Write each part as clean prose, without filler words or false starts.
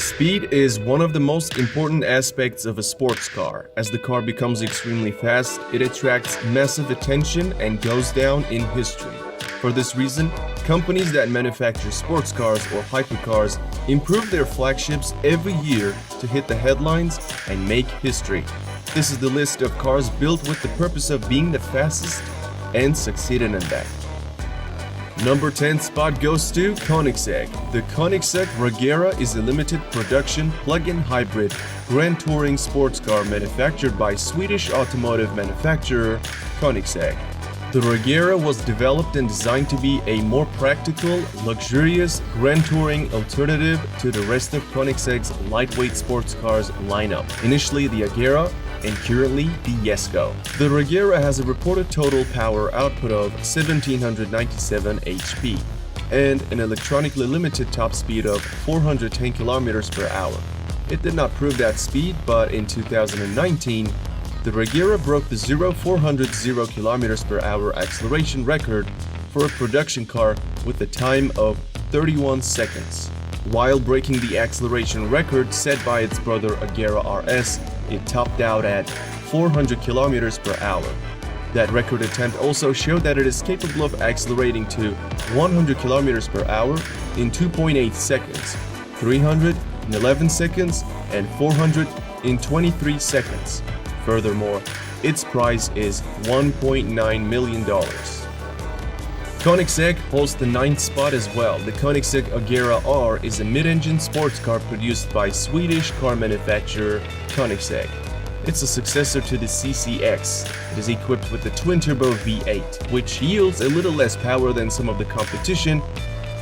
Speed is one of the most important aspects of a sports car. As the car becomes extremely fast, it attracts massive attention and goes down in history. For this reason, companies that manufacture sports cars or hypercars improve their flagships every year to hit the headlines and make history. This is the list of cars built with the purpose of being the fastest and succeeded in that. Number 10 spot goes to Koenigsegg. The Koenigsegg Regera is a limited production plug-in hybrid grand touring sports car manufactured by Swedish automotive manufacturer Koenigsegg. The Regera was developed and designed to be a more practical, luxurious grand touring alternative to the rest of Koenigsegg's lightweight sports cars lineup. Initially the Agera and currently the jesko. The Regera has a reported total power output of 1797 HP and an electronically limited top speed of 410 km per hour. It did not prove that speed, but in 2019, the Regera broke the 400 km per hour acceleration record for a production car with a time of 31 seconds. While breaking the acceleration record set by its brother Agera RS, it topped out at 400 km per hour. That record attempt also showed that it is capable of accelerating to 100 km per hour in 2.8 seconds, 300 in 11 seconds, and 400 in 23 seconds. Furthermore, its price is $1.9 million. Koenigsegg holds the 9th spot as well. The Koenigsegg Agera R is a mid-engine sports car produced by Swedish car manufacturer Koenigsegg. It's a successor to the CCX. It is equipped with the twin-turbo V8, which yields a little less power than some of the competition,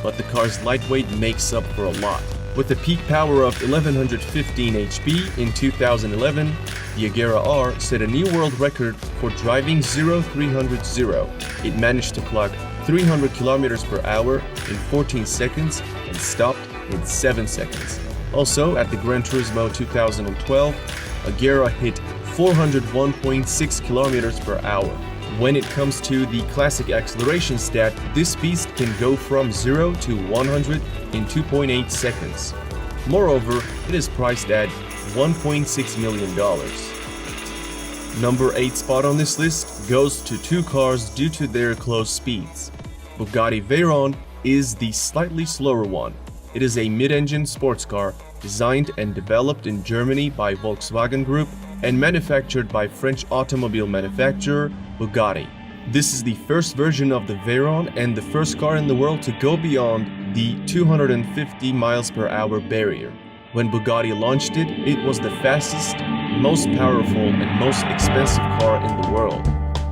but the car's lightweight makes up for a lot. With a peak power of 1115 HP in 2011, the Agera R set a new world record for driving 0300. It managed to clock 300 km per hour in 14 seconds and stopped in 7 seconds. Also, at the Gran Turismo 2012, Agera hit 401.6 km per hour. When it comes to the classic acceleration stat, this beast can go from 0 to 100 in 2.8 seconds. Moreover, it is priced at $1.6 million. Number 8 spot on this list goes to two cars due to their close speeds. Bugatti Veyron is the slightly slower one. It is a mid-engine sports car designed and developed in Germany by Volkswagen Group and manufactured by French automobile manufacturer Bugatti. This is the first version of the Veyron and the first car in the world to go beyond the 250 miles per hour barrier. When Bugatti launched it, it was the fastest, most powerful, and most expensive car in the world.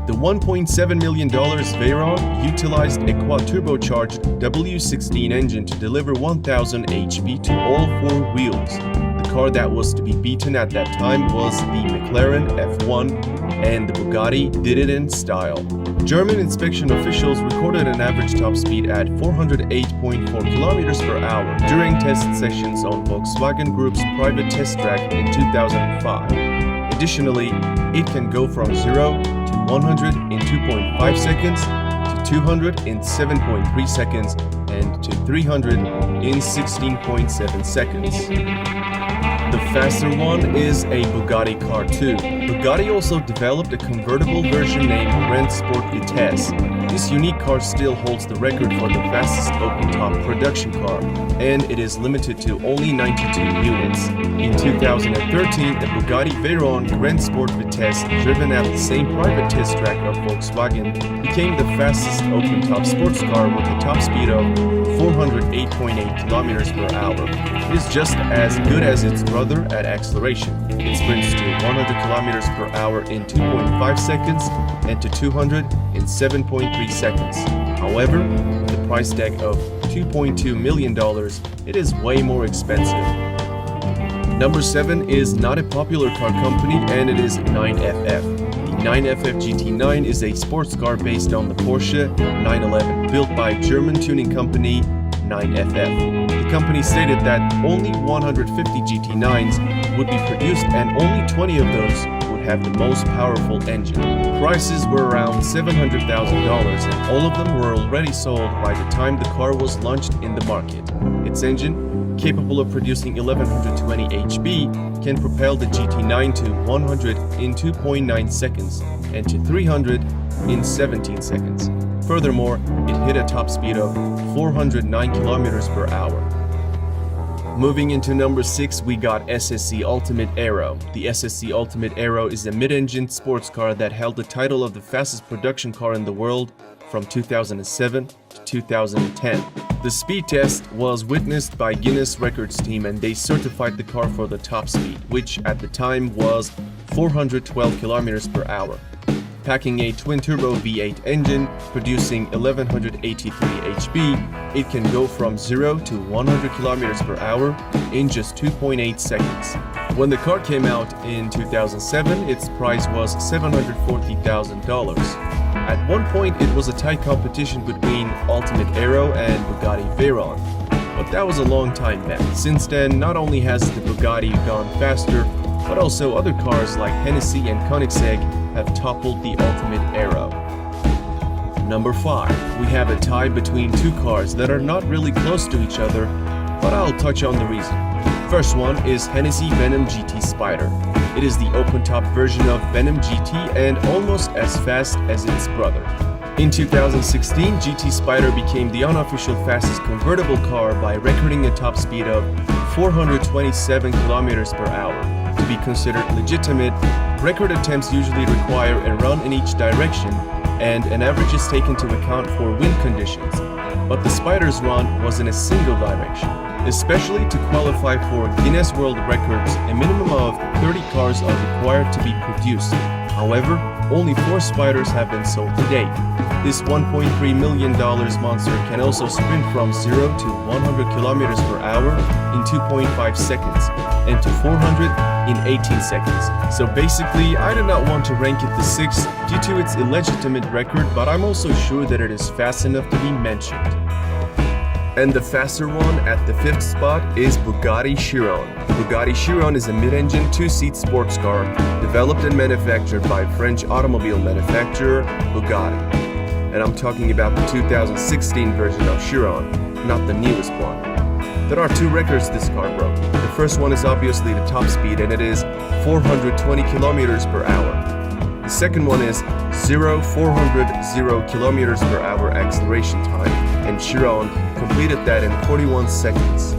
The $1.7 million Veyron utilized a quad-turbocharged W16 engine to deliver 1000 HP to all four wheels. The car that was to be beaten at that time was the McLaren F1, and the Bugatti did it in style. German inspection officials recorded an average top speed at 408.4 km per hour during test sessions on Volkswagen Group's private test track in 2005. Additionally, it can go from 0 to 100 in 2.5 seconds, to 200 in 7.3 seconds, and to 300 in 16.7 seconds. The faster one is a Bugatti car too. Bugatti also developed a convertible version named Grand Sport Vitesse. This unique car still holds the record for the fastest open-top production car, and it is limited to only 92 units. In 2013, the Bugatti Veyron Grand Sport Vitesse, driven at the same private test track of Volkswagen, became the fastest open-top sports car with a top speed of 408.8 km per hour. It is just as good as its brother at acceleration. It sprints to 100 km per hour in 2.5 seconds and to 200 in 7.3 seconds. However, with a price tag of $2.2 million, it is way more expensive. Number 7 is not a popular car company, and it is 9FF. The 9FF GT9 is a sports car based on the Porsche 911, built by German tuning company 9FF. The company stated that only 150 GT9s would be produced and only 20 of those would have the most powerful engine. Prices were around $700,000 and all of them were already sold by the time the car was launched in the market. Its engine, capable of producing 1120 HP, can propel the GT9 to 100 in 2.9 seconds and to 300 in 17 seconds. Furthermore, it hit a top speed of 409 km per hour. Moving into number 6, we got SSC Ultimate Aero. The SSC Ultimate Aero is a mid-engine sports car that held the title of the fastest production car in the world from 2007 to 2010. The speed test was witnessed by Guinness Records team and they certified the car for the top speed, which at the time was 412 km per hour. Packing a twin-turbo V8 engine, producing 1183 HP, it can go from 0 to 100 km per hour in just 2.8 seconds. When the car came out in 2007, its price was $740,000. At one point, it was a tight competition between Ultimate Aero and Bugatti Veyron, but that was a long time back. Since then, not only has the Bugatti gone faster, but also other cars like Hennessey and Koenigsegg have toppled the Ultimate Aero. Number 5. We have a tie between two cars that are not really close to each other, but I'll touch on the reason. First one is Hennessey Venom GT Spider. It is the open-top version of Venom GT and almost as fast as its brother. In 2016, GT Spider became the unofficial fastest convertible car by recording a top speed of 427 km per hour. To be considered legitimate, record attempts usually require a run in each direction, and an average is taken into account for wind conditions. But the Spider's run was in a single direction. Especially to qualify for Guinness World Records, a minimum of 30 cars are required to be produced. However, only 4 Spiders have been sold to date. This $1.3 million monster can also sprint from 0 to 100 km per hour in 2.5 seconds and to 400 in 18 seconds. So basically, I do not want to rank it the 6th due to its illegitimate record, but I'm also sure that it is fast enough to be mentioned. And the faster one at the 5th spot is Bugatti Chiron. Bugatti Chiron is a mid-engine 2-seat sports car developed and manufactured by French automobile manufacturer Bugatti. And I'm talking about the 2016 version of Chiron, not the newest one. There are 2 records this car broke. The first one is obviously the top speed and it is 420 km per hour. The second one is 400 km per hour acceleration time, and Chiron completed that in 41 seconds.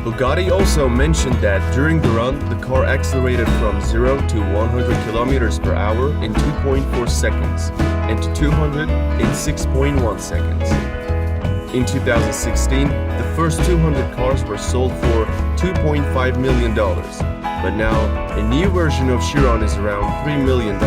Bugatti also mentioned that during the run, the car accelerated from 0 to 100 km per hour in 2.4 seconds and to 200 in 6.1 seconds. In 2016, the first 200 cars were sold for $2.5 million, but now a new version of Chiron is around $3 million.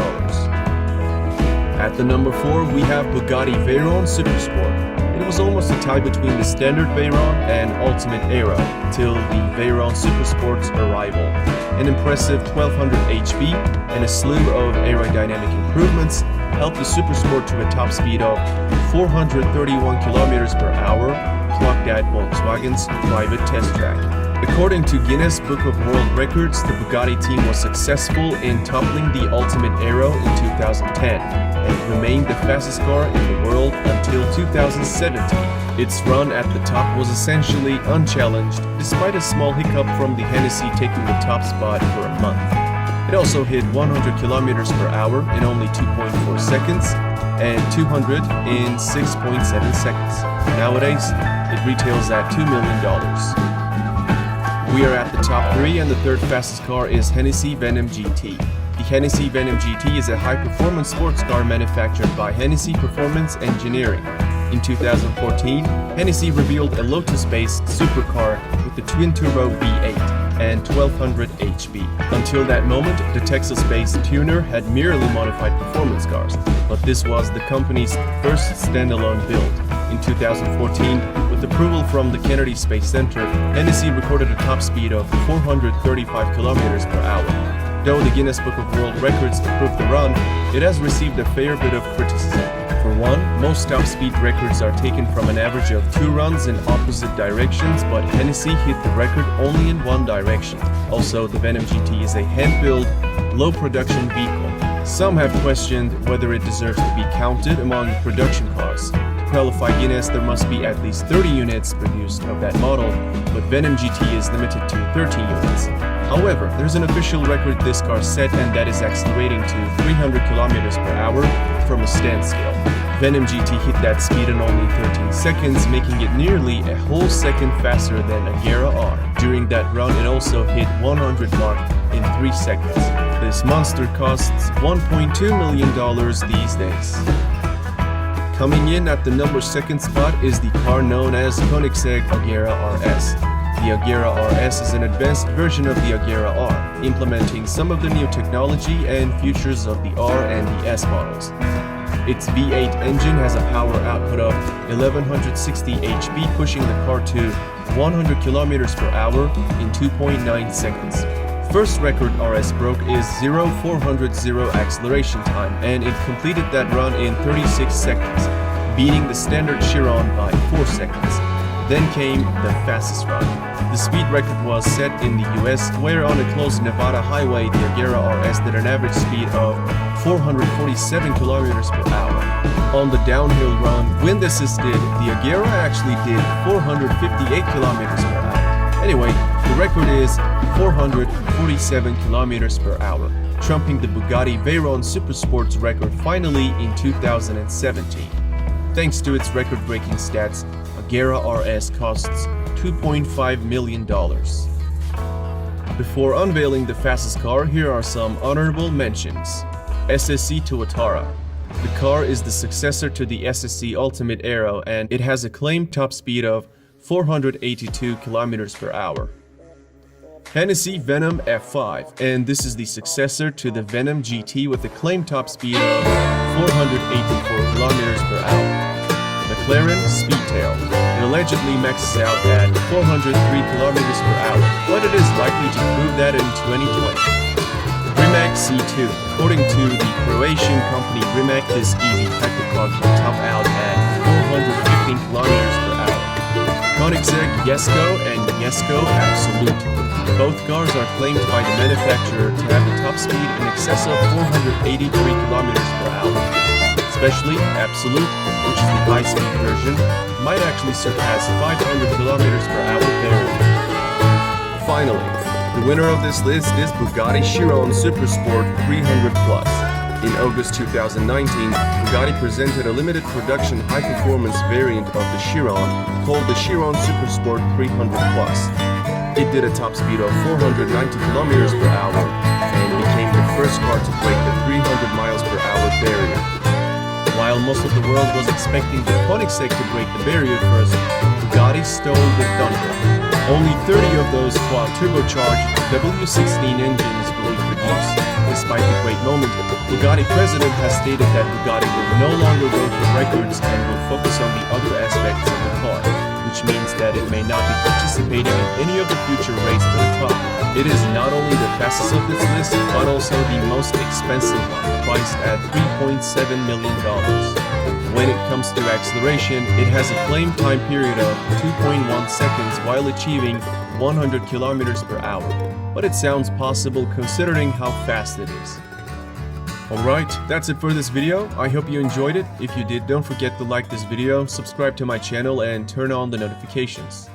At the number 4, we have Bugatti Veyron Supersport. It was almost a tie between the standard Veyron and Ultimate Aero till the Veyron Supersport's arrival. An impressive 1200 HP and a slew of aerodynamic improvements helped the Supersport to a top speed of 431 km per hour, clocked at Volkswagen's private test track. According to Guinness Book of World Records, the Bugatti team was successful in toppling the Ultimate Aero in 2010 and remained the fastest car in the world until 2017. Its run at the top was essentially unchallenged, despite a small hiccup from the Hennessey taking the top spot for a month. It also hit 100 km per hour in only 2.4 seconds and 200 in 6.7 seconds. Nowadays, it retails at $2 million. We are at the top 3 and the third fastest car is Hennessey Venom GT. The Hennessey Venom GT is a high-performance sports car manufactured by Hennessey Performance Engineering. In 2014, Hennessey revealed a Lotus-based supercar with the twin-turbo V8 and 1200 HP. Until that moment, the Texas-based tuner had merely modified performance cars, but this was the company's first standalone build. In 2014, with approval from the Kennedy Space Center, Hennessey recorded a top speed of 435 km per hour. Though the Guinness Book of World Records approved the run, it has received a fair bit of criticism. For one, most top speed records are taken from an average of 2 runs in opposite directions, but Hennessey hit the record only in one direction. Also, the Venom GT is a hand-built, low-production vehicle. Some have questioned whether it deserves to be counted among production cars. To qualify Guinness, there must be at least 30 units produced of that model, but Venom GT is limited to 13 units. However, there's an official record this car set, and that is accelerating to 300 km per hour from a standstill. Venom GT hit that speed in only 13 seconds, making it nearly a whole second faster than a Regera R. During that run, it also hit 100 mark in 3 seconds. This monster costs $1.2 million these days. Coming in at the number 2nd spot is the car known as Koenigsegg Agera RS. The Agera RS is an advanced version of the Agera R, implementing some of the new technology and features of the R and the S models. Its V8 engine has a power output of 1160 HP, pushing the car to 100 km per hour in 2.9 seconds. First record RS broke is 0-400 acceleration time, and it completed that run in 36 seconds, beating the standard Chiron by 4 seconds. Then came the fastest run. The speed record was set in the US, where on a closed Nevada highway, the Agera RS did an average speed of 447 km per hour. On the downhill run, wind assisted, the Agera actually did 458 km per hour. Anyway, the record is 447 km per hour, trumping the Bugatti Veyron Supersport's record finally in 2017. Thanks to its record-breaking stats, Agera RS costs $2.5 million. Before unveiling the fastest car, here are some honorable mentions. SSC Tuatara. The car is the successor to the SSC Ultimate Aero, and it has a claimed top speed of 482 km per hour. Hennessey Venom F5, and this is the successor to the Venom GT with a claimed top speed of 484 km per hour. McLaren Speedtail. It allegedly maxes out at 403 km per hour, but it is likely to prove that in 2020. Rimac C2. According to the Croatian company Rimac, this EV type of car can top out at 415 km per hour. Koenigsegg Jesko and Jesko Absolute. Both cars are claimed by the manufacturer to have a top speed in excess of 483 km per hour. Especially Absolute, which is the high-speed version, might actually surpass 500 km per hour there. Finally, the winner of this list is Bugatti Chiron Supersport 300 Plus. In August 2019, Bugatti presented a limited production high-performance variant of the Chiron called the Chiron Supersport 300 Plus. It did a top speed of 490 km per hour and became the first car to break the 300 miles per hour barrier. While most of the world was expecting the Koenigsegg to break the barrier first, Bugatti stole the thunder. Only 30 of those quad-turbocharged W16 engines will be produced. Despite the great moment, Bugatti president has stated that Bugatti will no longer go for records and will focus on the other aspects of the car, which means that it may not be participating in any of the future race to the top. It is not only the fastest of this list, but also the most expensive one, priced at $3.7 million. When it comes to acceleration, it has a claimed time period of 2.1 seconds while achieving 100 km per hour. But it sounds possible considering how fast it is. Alright, that's it for this video. I hope you enjoyed it. If you did, don't forget to like this video, subscribe to my channel, and turn on the notifications.